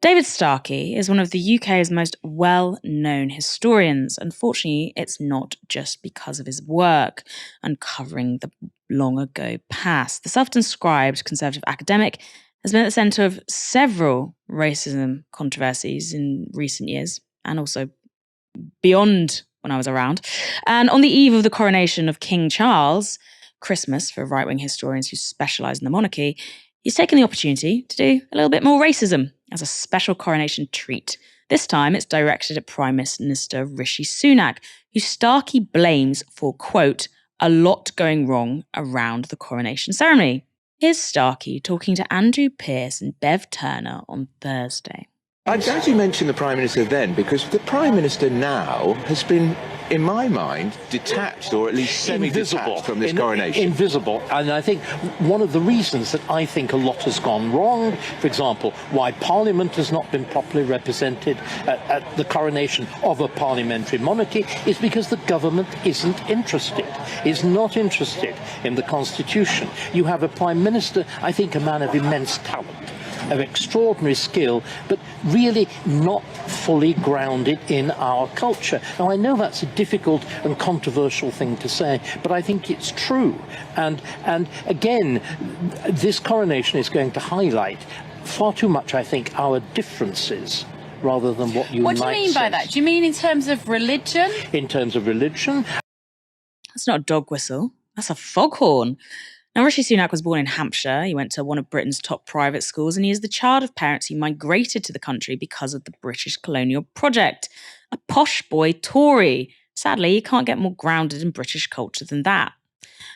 David Starkey is one of the UK's most well-known historians. Unfortunately, it's not just because of his work uncovering the long ago past. The self-described conservative academic has been at the centre of several racism controversies in recent years and also beyond when I was around. And on the eve of the coronation of King Charles, Christmas for right-wing historians who specialise in the monarchy, he's taken the opportunity to do a little bit more racism as a special coronation treat. This time it's directed at Prime Minister Rishi Sunak, who Starkey blames for, quote, a lot going wrong around the coronation ceremony. Here's Starkey talking to Andrew Pearce and Bev Turner on Thursday. I'm glad you mentioned the Prime Minister then, because the Prime Minister now has been, in my mind, detached, or at least semi-detached from this coronation. Invisible. And I think one of the reasons that I think a lot has gone wrong, for example, why Parliament has not been properly represented at the coronation of a parliamentary monarchy, is because the government isn't interested, is not interested in the Constitution. You have a Prime Minister, I think, a man of immense talent, of extraordinary skill, but really not fully grounded in our culture. Now, I know that's a difficult and controversial thing to say, but I think it's true. And again, this coronation is going to highlight far too much, I think, our differences rather than what you might say. What do you mean by that? Do you mean in terms of religion? In terms of religion. That's not a dog whistle. That's a foghorn. Now, Rishi Sunak was born in Hampshire. He went to one of Britain's top private schools, and he is the child of parents who migrated to the country because of the British colonial project. A posh boy Tory. Sadly, you can't get more grounded in British culture than that.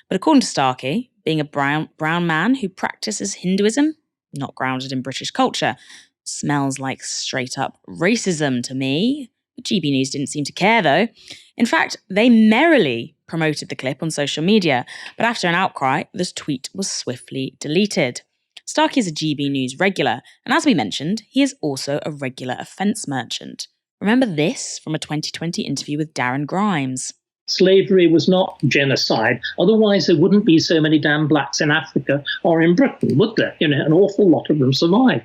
But according to Starkey, being a brown man who practices Hinduism, not grounded in British culture, smells like straight-up racism to me. The GB News didn't seem to care, though. In fact, they merrily promoted the clip on social media, but after an outcry, this tweet was swiftly deleted. Starkey is a GB News regular, and as we mentioned, he is also a regular offence merchant. Remember this from a 2020 interview with Darren Grimes. Slavery was not genocide. Otherwise, there wouldn't be so many damn blacks in Africa or in Britain, would there? You know, an awful lot of them survived.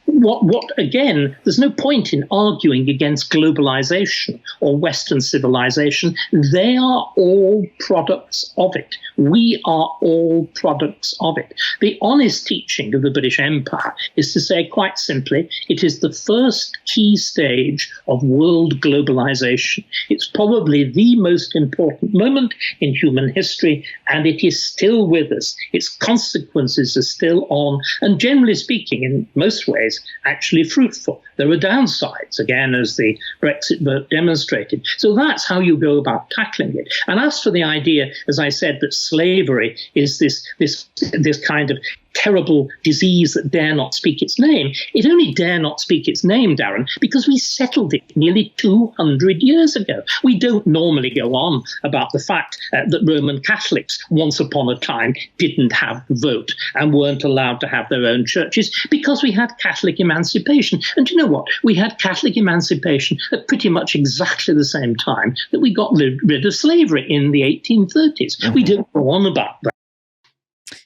What again, there's no point in arguing against globalization or Western civilization. They are all products of it. We are all products of it. The honest teaching of the British Empire is to say, quite simply, it is the first key stage of world globalization. It's probably the most important moment in human history, and it is still with us. Its consequences are still on, and generally speaking, in most ways, actually fruitful. There are downsides, again, as the Brexit vote demonstrated. So that's how you go about tackling it. And as for the idea, as I said, that slavery is this kind of terrible disease that dare not speak its name, it only dare not speak its name, Darren, because we settled it nearly 200 years ago. We don't normally go on about the fact that Roman Catholics once upon a time didn't have the vote and weren't allowed to have their own churches because we had Catholic emancipation. And you know what? We had Catholic emancipation at pretty much exactly the same time that we got rid of slavery in the 1830s. Mm-hmm. We don't go on about that.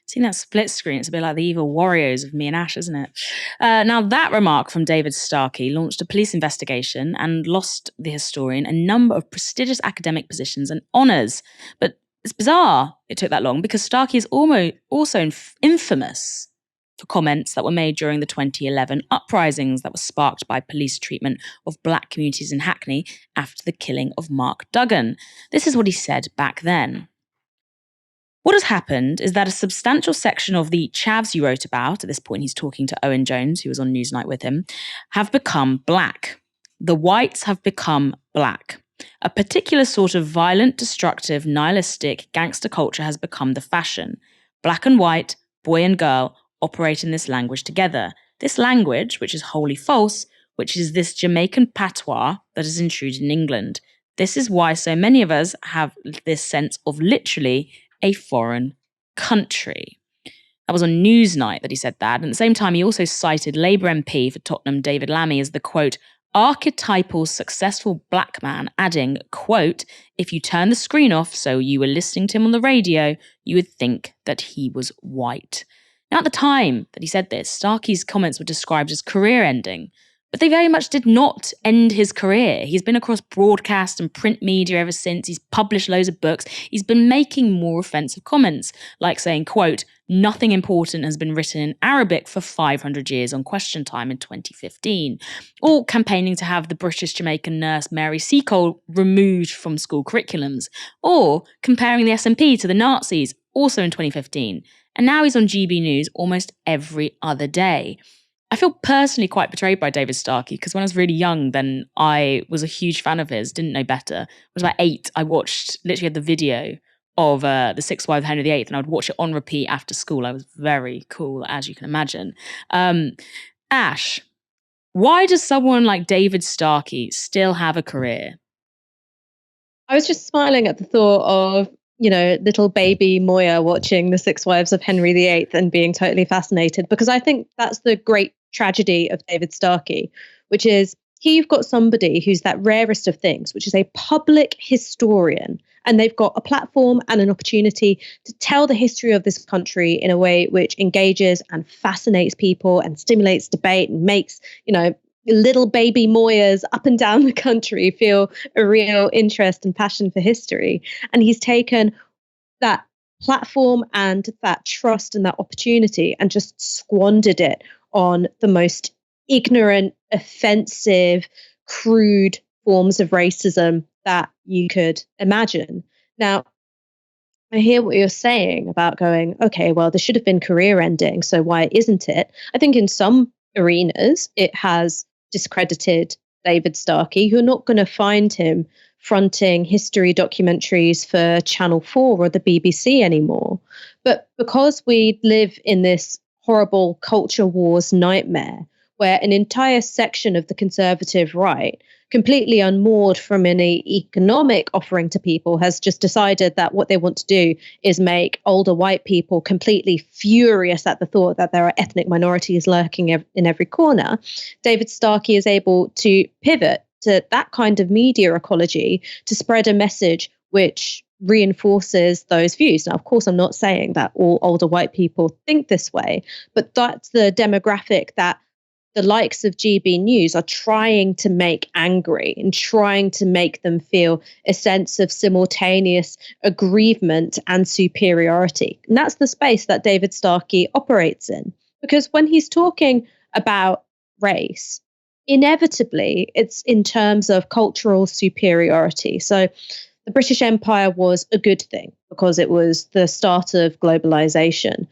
Seeing that split screen, it's a bit like the evil Warriors of me and Ash, isn't it? Now, that remark from David Starkey launched a police investigation and lost the historian a number of prestigious academic positions and honours. But it's bizarre it took that long, because Starkey is also infamous for comments that were made during the 2011 uprisings that were sparked by police treatment of black communities in Hackney after the killing of Mark Duggan. This is what he said back then. What has happened is that a substantial section of the chavs you wrote about, at this point he's talking to Owen Jones, who was on Newsnight with him, have become black. The whites have become black. A particular sort of violent, destructive, nihilistic gangster culture has become the fashion. Black and white, boy and girl, operate in this language together. This language, which is wholly false, which is this Jamaican patois that is intruded in England. This is why so many of us have this sense of literally a foreign country. That was on Newsnight that he said that. And at the same time, he also cited Labour MP for Tottenham, David Lammy, as the, quote, archetypal successful black man, adding, quote, if you turn the screen off so you were listening to him on the radio, you would think that he was white. Now, at the time that he said this, Starkey's comments were described as career-ending, but they very much did not end his career. He's been across broadcast and print media ever since. He's published loads of books. He's been making more offensive comments, like saying, quote, "Nothing important has been written in Arabic for 500 years on Question Time in 2015, or campaigning to have the British Jamaican nurse Mary Seacole removed from school curriculums, or comparing the SNP to the Nazis, also in 2015. And now he's on GB News almost every other day. I feel personally quite betrayed by David Starkey because when I was really young, then I was a huge fan of his, didn't know better. I was about 8. I watched, literally had the video of The Sixth Wife of Henry VIII, and I would watch it on repeat after school. I was very cool, as you can imagine. Ash, why does someone like David Starkey still have a career? I was just smiling at the thought of, little baby Moya watching The Six Wives of Henry VIII and being totally fascinated, because I think that's the great tragedy of David Starkey, which is you've got somebody who's that rarest of things, which is a public historian, and they've got a platform and an opportunity to tell the history of this country in a way which engages and fascinates people and stimulates debate and makes, little baby Moyas up and down the country feel a real interest and passion for history. And he's taken that platform and that trust and that opportunity and just squandered it on the most ignorant, offensive, crude forms of racism that you could imagine. Now, I hear what you're saying about going, okay, well, this should have been career ending, so why isn't it? I think in some arenas, it has discredited David Starkey. You're not going to find him fronting history documentaries for Channel 4 or the BBC anymore. But because we live in this horrible culture wars nightmare where an entire section of the conservative right, completely unmoored from any economic offering to people, has just decided that what they want to do is make older white people completely furious at the thought that there are ethnic minorities lurking in every corner. David Starkey is able to pivot to that kind of media ecology to spread a message which reinforces those views. Now, of course, I'm not saying that all older white people think this way, but that's the demographic that the likes of GB News are trying to make angry and trying to make them feel a sense of simultaneous aggrievement and superiority. And that's the space that David Starkey operates in. Because when he's talking about race, inevitably it's in terms of cultural superiority. So the British Empire was a good thing because it was the start of globalization.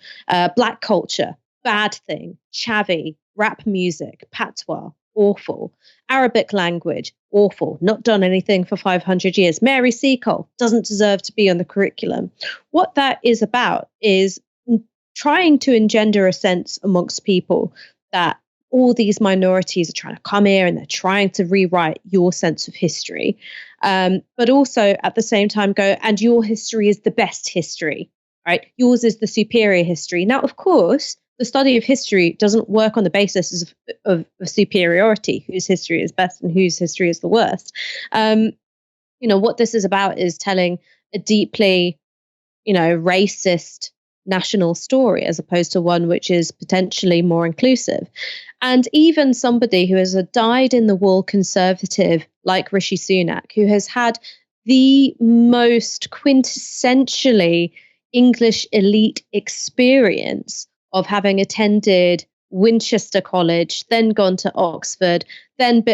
Black culture, bad thing. Chavvy, rap music, patois, awful. Arabic language, awful. Not done anything for 500 years. Mary Seacole doesn't deserve to be on the curriculum. What that is about is trying to engender a sense amongst people that all these minorities are trying to come here and they're trying to rewrite your sense of history. But also at the same time go, and your history is the best history, right? Yours is the superior history. Now, of course, the study of history doesn't work on the basis of superiority, whose history is best and whose history is the worst. What this is about is telling a deeply, racist national story as opposed to one which is potentially more inclusive. And even somebody who is a dyed-in-the-wool conservative like Rishi Sunak, who has had the most quintessentially English elite experience of having attended Winchester College, then gone to Oxford, then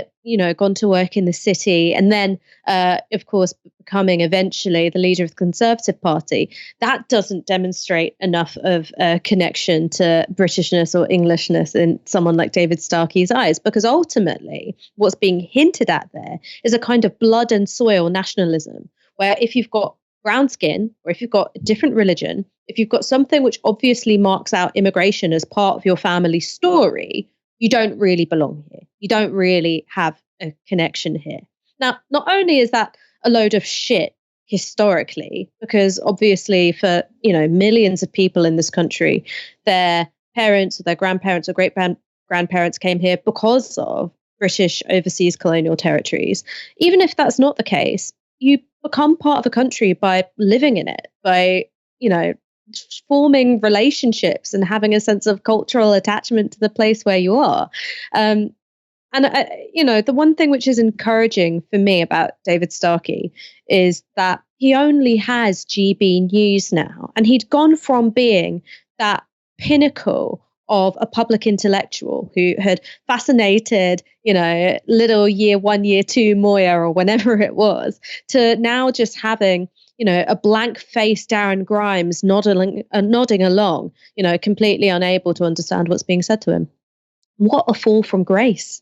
gone to work in the city, and then, of course, becoming eventually the leader of the Conservative Party. That doesn't demonstrate enough of a connection to Britishness or Englishness in someone like David Starkey's eyes, because ultimately what's being hinted at there is a kind of blood and soil nationalism, where if you've got brown skin, or if you've got a different religion, if you've got something which obviously marks out immigration as part of your family story, you don't really belong here. You don't really have a connection here. Now, not only is that a load of shit historically, because obviously for, millions of people in this country, their parents or their grandparents or great-grandparents came here because of British overseas colonial territories. Even if that's not the case, you become part of a country by living in it, by, forming relationships and having a sense of cultural attachment to the place where you are. And, the one thing which is encouraging for me about David Starkey is that he only has GB News now. And he'd gone from being that pinnacle of a public intellectual who had fascinated, little year 1, year 2 Moya or whenever it was, to now just having, a blank-faced Darren Grimes nodding along, completely unable to understand what's being said to him. What a fall from grace.